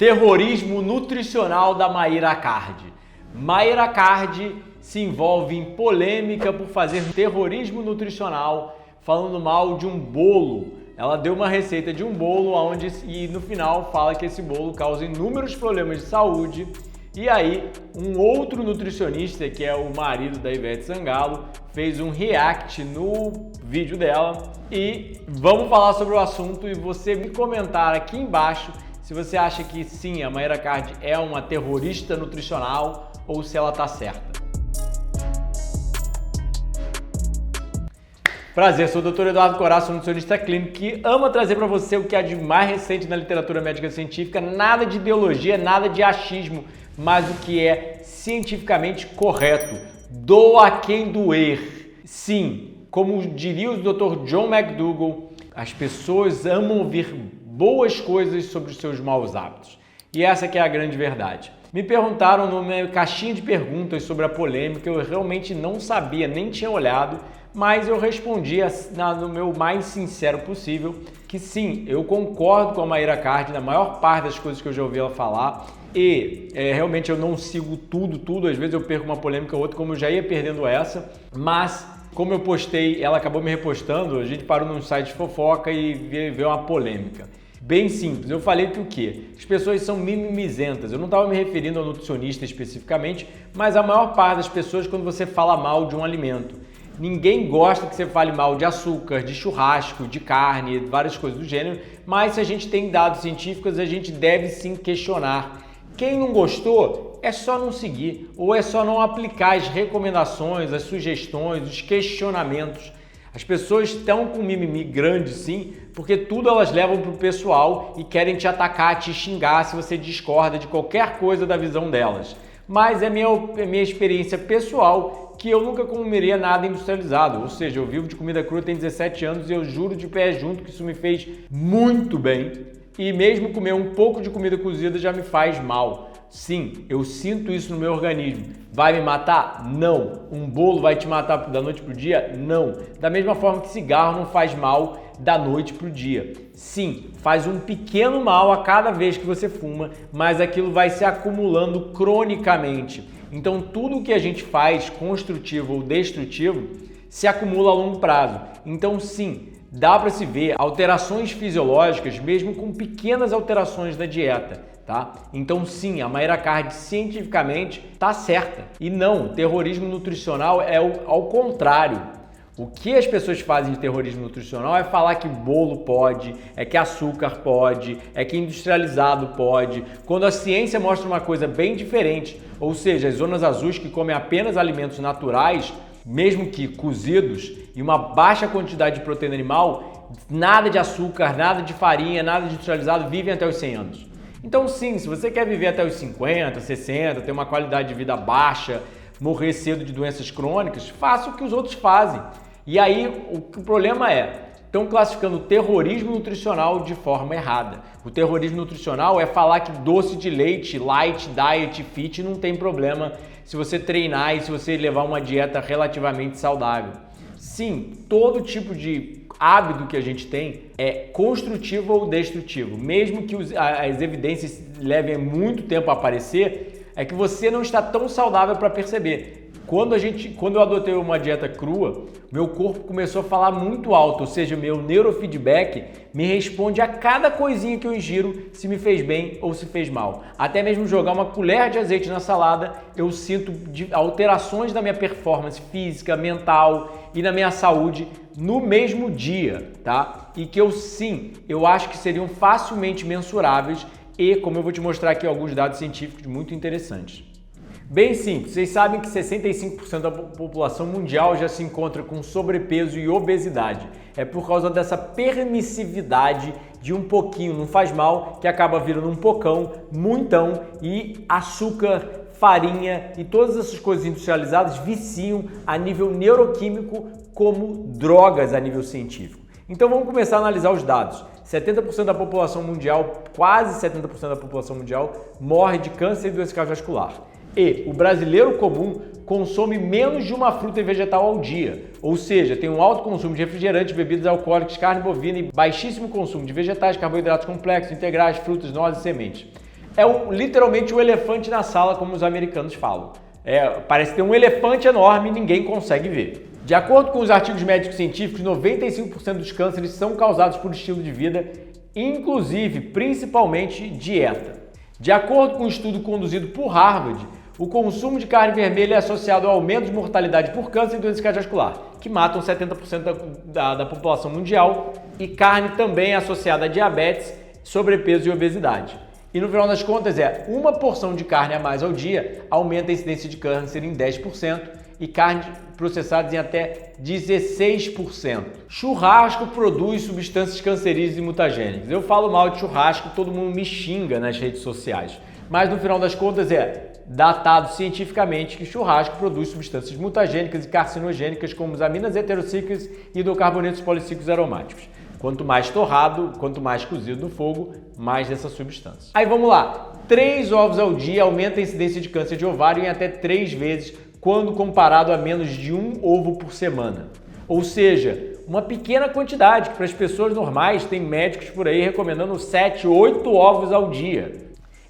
Terrorismo nutricional da Mayra Card. Mayra Card se envolve em polêmica por fazer terrorismo nutricional falando mal de um bolo. Ela deu uma receita de um bolo e no final fala que esse bolo causa inúmeros problemas de saúde. E aí, um outro nutricionista, que é o marido da Ivete Sangalo, fez um react no vídeo dela. E vamos falar sobre o assunto e você me comentar aqui embaixo se você acha que sim, a Mayra Card é uma terrorista nutricional ou se ela tá certa. Prazer, sou o Dr. Eduardo Coraça, nutricionista clínico que ama trazer para você o que há de mais recente na literatura médica científica, nada de ideologia, nada de achismo, mas o que é cientificamente correto. Doa quem doer. Sim, como diria o Dr. John McDougall, as pessoas amam ouvir boas coisas sobre os seus maus hábitos. E essa que é a grande verdade. Me perguntaram numa caixinha de perguntas sobre a polêmica, eu realmente não sabia, nem tinha olhado, mas eu respondi no meu mais sincero possível que sim, eu concordo com a Mayra Card na maior parte das coisas que eu já ouvi ela falar e realmente eu não sigo tudo, às vezes eu perco uma polêmica ou outra, como eu já ia perdendo essa, mas como eu postei, ela acabou me repostando, a gente parou num site de fofoca e veio uma polêmica. Bem simples, eu falei que o quê? As pessoas são mimimizentas, eu não estava me referindo ao nutricionista especificamente, mas a maior parte das pessoas quando você fala mal de um alimento. Ninguém gosta que você fale mal de açúcar, de churrasco, de carne, várias coisas do gênero, mas se a gente tem dados científicos, a gente deve sim questionar. Quem não gostou, é só não seguir, ou é só não aplicar as recomendações, as sugestões, os questionamentos. As pessoas estão com mimimi grande sim, porque tudo elas levam para o pessoal e querem te atacar, te xingar se você discorda de qualquer coisa da visão delas. Mas é minha experiência pessoal que eu nunca comeria nada industrializado, ou seja, eu vivo de comida crua tem 17 anos e eu juro de pé junto que isso me fez muito bem e mesmo comer um pouco de comida cozida já me faz mal. Sim, eu sinto isso no meu organismo. Vai me matar? Não. Um bolo vai te matar da noite pro dia? Não. Da mesma forma que cigarro não faz mal da noite pro dia. Sim, faz um pequeno mal a cada vez que você fuma, mas aquilo vai se acumulando cronicamente. Então tudo que a gente faz, construtivo ou destrutivo, se acumula a longo prazo. Então sim, dá para se ver alterações fisiológicas mesmo com pequenas alterações da dieta. Tá? Então sim, a Mayra Card cientificamente está certa. E não, terrorismo nutricional é ao contrário. O que as pessoas fazem de terrorismo nutricional é falar que bolo pode, é que açúcar pode, é que industrializado pode, quando a ciência mostra uma coisa bem diferente, ou seja, as zonas azuis que comem apenas alimentos naturais, mesmo que cozidos, e uma baixa quantidade de proteína animal, nada de açúcar, nada de farinha, nada de industrializado, vivem até os 100 anos. Então sim, se você quer viver até os 50, 60, ter uma qualidade de vida baixa, morrer cedo de doenças crônicas, faça o que os outros fazem. E aí o problema estão classificando o terrorismo nutricional de forma errada. O terrorismo nutricional é falar que doce de leite, light, diet, fit não tem problema se você treinar e se você levar uma dieta relativamente saudável. Sim, todo tipo de hábito que a gente tem é construtivo ou destrutivo. Mesmo que as evidências levem muito tempo a aparecer, é que você não está tão saudável para perceber. Quando eu adotei uma dieta crua, meu corpo começou a falar muito alto, ou seja, meu neurofeedback me responde a cada coisinha que eu ingiro se me fez bem ou se fez mal. Até mesmo jogar uma colher de azeite na salada, eu sinto alterações na minha performance física, mental e na minha saúde no mesmo dia, tá? E que eu acho que seriam facilmente mensuráveis e, como eu vou te mostrar aqui alguns dados científicos muito interessantes. Bem simples, vocês sabem que 65% da população mundial já se encontra com sobrepeso e obesidade. É por causa dessa permissividade de um pouquinho, não faz mal, que acaba virando um pocão, muitão e açúcar, farinha e todas essas coisas industrializadas viciam a nível neuroquímico como drogas a nível científico. Então vamos começar a analisar os dados. 70% da população mundial, quase 70% da população mundial, morre de câncer e doença cardiovascular. E o brasileiro comum consome menos de uma fruta e vegetal ao dia, ou seja, tem um alto consumo de refrigerantes, bebidas alcoólicas, carne bovina e baixíssimo consumo de vegetais, carboidratos complexos, integrais, frutas, nozes e sementes. É literalmente o elefante na sala, como os americanos falam. Parece ter um elefante enorme e ninguém consegue ver. De acordo com os artigos médicos científicos, 95% dos cânceres são causados por estilo de vida, inclusive, principalmente, dieta. De acordo com um estudo conduzido por Harvard, o consumo de carne vermelha é associado ao aumento de mortalidade por câncer e doença cardiovascular, que matam 70% da população mundial, e carne também é associada a diabetes, sobrepeso e obesidade. E no final das contas uma porção de carne a mais ao dia aumenta a incidência de câncer em 10% e carne processadas em até 16%. Churrasco produz substâncias cancerígenas e mutagênicas. Eu falo mal de churrasco, todo mundo me xinga nas redes sociais. Mas no final das contas datado cientificamente que churrasco produz substâncias mutagênicas e carcinogênicas como as aminas heterocíclicas e hidrocarbonetos policíclicos aromáticos. Quanto mais torrado, quanto mais cozido no fogo, mais dessa substância. Aí vamos lá, 3 ovos ao dia aumenta a incidência de câncer de ovário em até 3 vezes quando comparado a menos de 1 ovo por semana. Ou seja, uma pequena quantidade que para as pessoas normais tem médicos por aí recomendando 7, 8 ovos ao dia.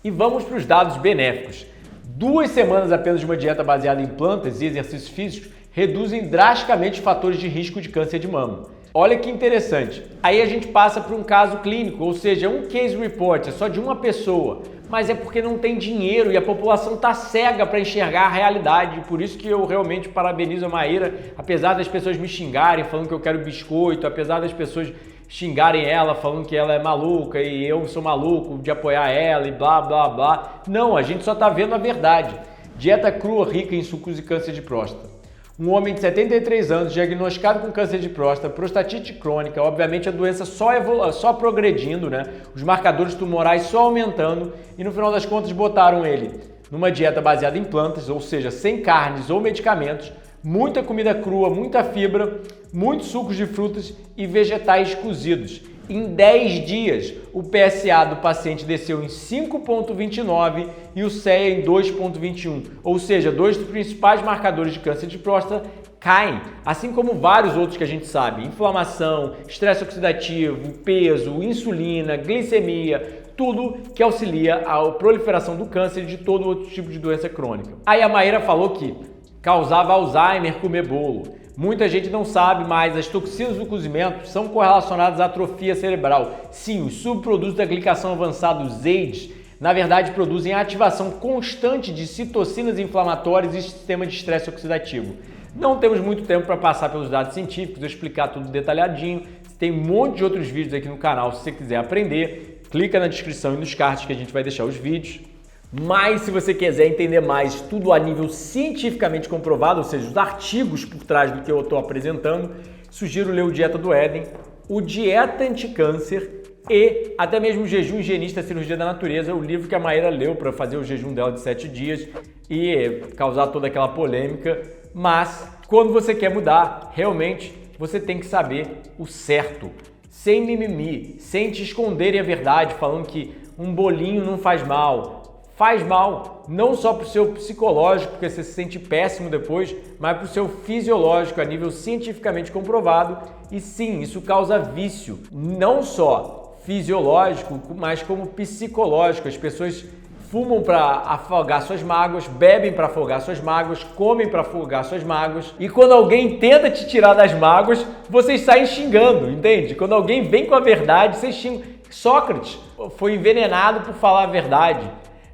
E vamos para os dados benéficos. 2 semanas apenas de uma dieta baseada em plantas e exercícios físicos reduzem drasticamente os fatores de risco de câncer de mama. Olha que interessante. Aí a gente passa para um caso clínico, ou seja, um case report, é só de uma pessoa, mas é porque não tem dinheiro e a população está cega para enxergar a realidade. Por isso que eu realmente parabenizo a Maíra, apesar das pessoas me xingarem falando que eu quero biscoito, apesar das pessoas xingarem ela falando que ela é maluca e eu sou maluco de apoiar ela e blá blá blá. Não, a gente só está vendo a verdade. Dieta crua rica em sucos e câncer de próstata. Um homem de 73 anos diagnosticado com câncer de próstata, prostatite crônica, obviamente a doença só progredindo, né? Os marcadores tumorais só aumentando e no final das contas botaram ele numa dieta baseada em plantas, ou seja, sem carnes ou medicamentos, muita comida crua, muita fibra, muitos sucos de frutas e vegetais cozidos. Em 10 dias, o PSA do paciente desceu em 5,29 e o CEA em 2,21, ou seja, 2 dos principais marcadores de câncer de próstata caem, assim como vários outros que a gente sabe: inflamação, estresse oxidativo, peso, insulina, glicemia, tudo que auxilia a proliferação do câncer e de todo outro tipo de doença crônica. Aí a Maíra falou que causava Alzheimer comer bolo. Muita gente não sabe, mas as toxinas do cozimento são correlacionadas à atrofia cerebral. Sim, os subprodutos da glicação avançada, os AIDs, na verdade produzem a ativação constante de citocinas inflamatórias e sistema de estresse oxidativo. Não temos muito tempo para passar pelos dados científicos, eu explicar tudo detalhadinho. Tem um monte de outros vídeos aqui no canal, se você quiser aprender, clica na descrição e nos cards que a gente vai deixar os vídeos. Mas se você quiser entender mais tudo a nível cientificamente comprovado, ou seja, os artigos por trás do que eu estou apresentando, sugiro ler o Dieta do Éden, o Dieta Anticâncer e até mesmo o Jejum Higienista, a Cirurgia da Natureza, o livro que a Maíra leu para fazer o jejum dela de 7 dias e causar toda aquela polêmica. Mas quando você quer mudar, realmente você tem que saber o certo, sem mimimi, sem te esconderem a verdade, falando que um bolinho não faz mal. Faz mal, não só para o seu psicológico, porque você se sente péssimo depois, mas para o seu fisiológico, a nível cientificamente comprovado. E sim, isso causa vício, não só fisiológico, mas como psicológico. As pessoas fumam para afogar suas mágoas, bebem para afogar suas mágoas, comem para afogar suas mágoas. E quando alguém tenta te tirar das mágoas, vocês saem xingando, entende? Quando alguém vem com a verdade, vocês xingam. Sócrates foi envenenado por falar a verdade.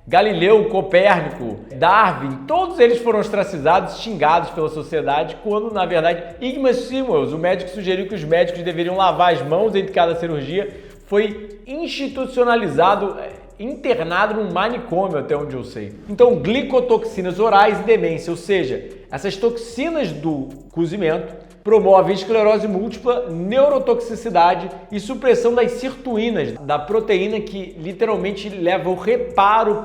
Galileu, Copérnico, Darwin, todos eles foram ostracizados, xingados pela sociedade, quando, na verdade, Igmar Simmels, o médico que sugeriu que os médicos deveriam lavar as mãos entre cada cirurgia, foi institucionalizado, internado num manicômio, até onde eu sei. Então, glicotoxinas orais e demência, ou seja, essas toxinas do cozimento promovem esclerose múltipla, neurotoxicidade e supressão das sirtuínas, da proteína que literalmente leva o reparo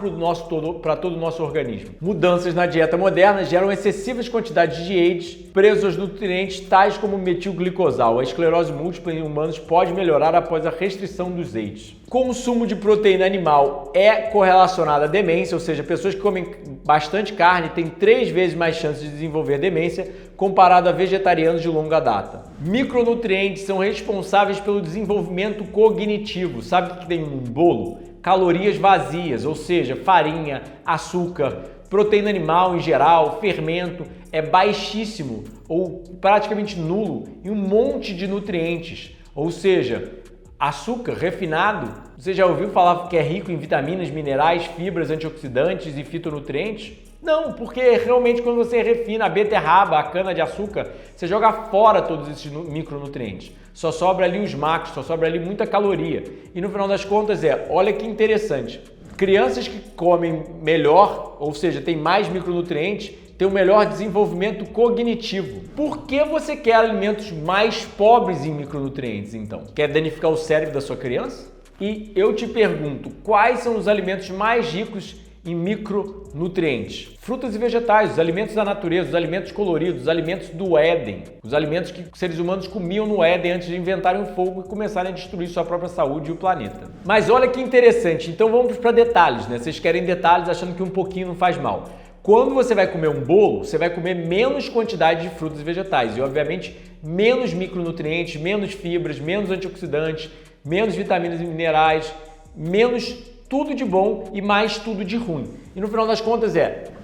para todo o nosso organismo. Mudanças na dieta moderna geram excessivas quantidades de AIDs presos aos nutrientes tais como metilglicosal. A esclerose múltipla em humanos pode melhorar após a restrição dos AIDs. Consumo de proteína animal é correlacionado à demência, ou seja, pessoas que comem bastante carne têm 3 vezes mais chances de desenvolver demência comparado a vegetarianos de longa data. Micronutrientes são responsáveis pelo desenvolvimento cognitivo. Sabe o que tem um bolo? Calorias vazias, ou seja, farinha, açúcar, proteína animal em geral, fermento, é baixíssimo ou praticamente nulo em um monte de nutrientes, ou seja, açúcar refinado. Você já ouviu falar que é rico em vitaminas, minerais, fibras, antioxidantes e fitonutrientes? Não, porque realmente quando você refina a beterraba, a cana-de-açúcar, você joga fora todos esses micronutrientes. Só sobra ali os macros, só sobra ali muita caloria. E no final das contas olha que interessante, crianças que comem melhor, ou seja, têm mais micronutrientes, têm um melhor desenvolvimento cognitivo. Por que você quer alimentos mais pobres em micronutrientes, então? Quer danificar o cérebro da sua criança? E eu te pergunto, quais são os alimentos mais ricos em micronutrientes? Frutas e vegetais, os alimentos da natureza, os alimentos coloridos, os alimentos do Éden, os alimentos que os seres humanos comiam no Éden antes de inventarem o fogo e começarem a destruir sua própria saúde e o planeta. Mas olha que interessante, então vamos para detalhes, né? Vocês querem detalhes achando que um pouquinho não faz mal. Quando você vai comer um bolo, você vai comer menos quantidade de frutas e vegetais e, obviamente, menos micronutrientes, menos fibras, menos antioxidantes, menos vitaminas e minerais, menos tudo de bom e mais tudo de ruim. E no final das contas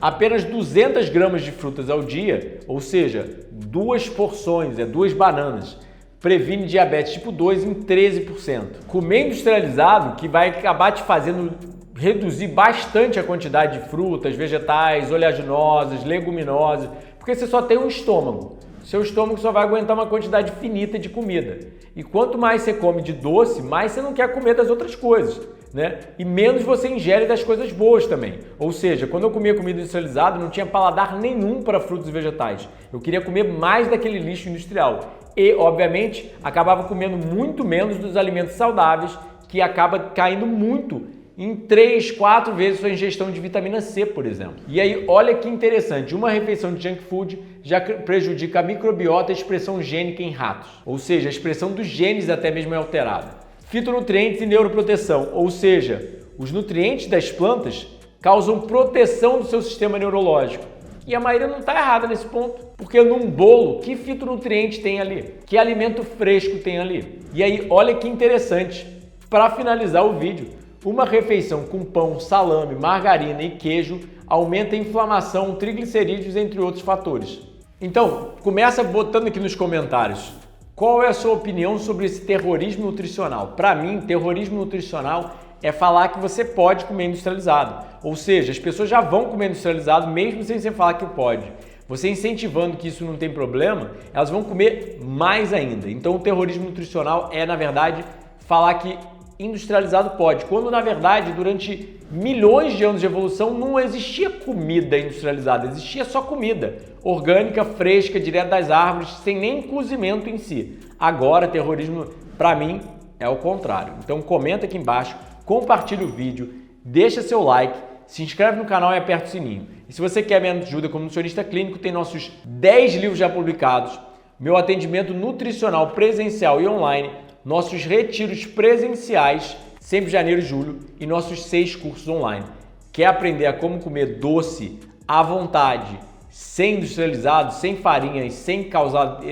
apenas 200 gramas de frutas ao dia, ou seja, 2 porções, 2 bananas, previne diabetes tipo 2 em 13%. Comer industrializado, que vai acabar te fazendo reduzir bastante a quantidade de frutas, vegetais, oleaginosas, leguminosas, porque você só tem um estômago. Seu estômago só vai aguentar uma quantidade finita de comida. E quanto mais você come de doce, mais você não quer comer das outras coisas, né? E menos você ingere das coisas boas também. Ou seja, quando eu comia comida industrializada, não tinha paladar nenhum para frutos e vegetais. Eu queria comer mais daquele lixo industrial. E, obviamente, acabava comendo muito menos dos alimentos saudáveis, que acaba caindo muito em 3, 4 vezes sua ingestão de vitamina C, por exemplo. E aí, olha que interessante, uma refeição de junk food já prejudica a microbiota e a expressão gênica em ratos. Ou seja, a expressão dos genes até mesmo é alterada. Fitonutrientes e neuroproteção, ou seja, os nutrientes das plantas causam proteção do seu sistema neurológico. E a maioria não está errada nesse ponto, porque num bolo, que fitonutriente tem ali? Que alimento fresco tem ali? E aí, olha que interessante, para finalizar o vídeo, uma refeição com pão, salame, margarina e queijo aumenta a inflamação, triglicerídeos, entre outros fatores. Então, começa botando aqui nos comentários qual é a sua opinião sobre esse terrorismo nutricional. Para mim, terrorismo nutricional é falar que você pode comer industrializado. Ou seja, as pessoas já vão comer industrializado mesmo sem você falar que pode. Você incentivando que isso não tem problema, elas vão comer mais ainda. Então, o terrorismo nutricional é, na verdade, falar que industrializado pode, quando na verdade durante milhões de anos de evolução não existia comida industrializada, existia só comida orgânica, fresca, direto das árvores, sem nem cozimento em si. Agora, terrorismo, para mim, é o contrário. Então comenta aqui embaixo, compartilha o vídeo, deixa seu like, se inscreve no canal e aperta o sininho. E se você quer minha ajuda como nutricionista clínico, tem nossos 10 livros já publicados, meu atendimento nutricional presencial e online, nossos retiros presenciais, sempre janeiro e julho, e nossos 6 cursos online. Quer aprender a como comer doce à vontade, sem industrializado, sem farinha e sem causar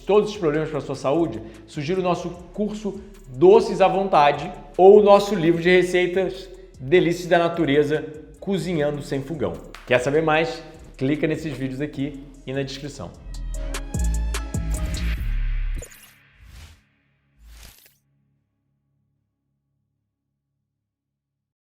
todos os problemas para a sua saúde? Sugiro o nosso curso Doces à Vontade ou o nosso livro de receitas Delícias da Natureza, Cozinhando Sem Fogão. Quer saber mais? Clica nesses vídeos aqui e na descrição.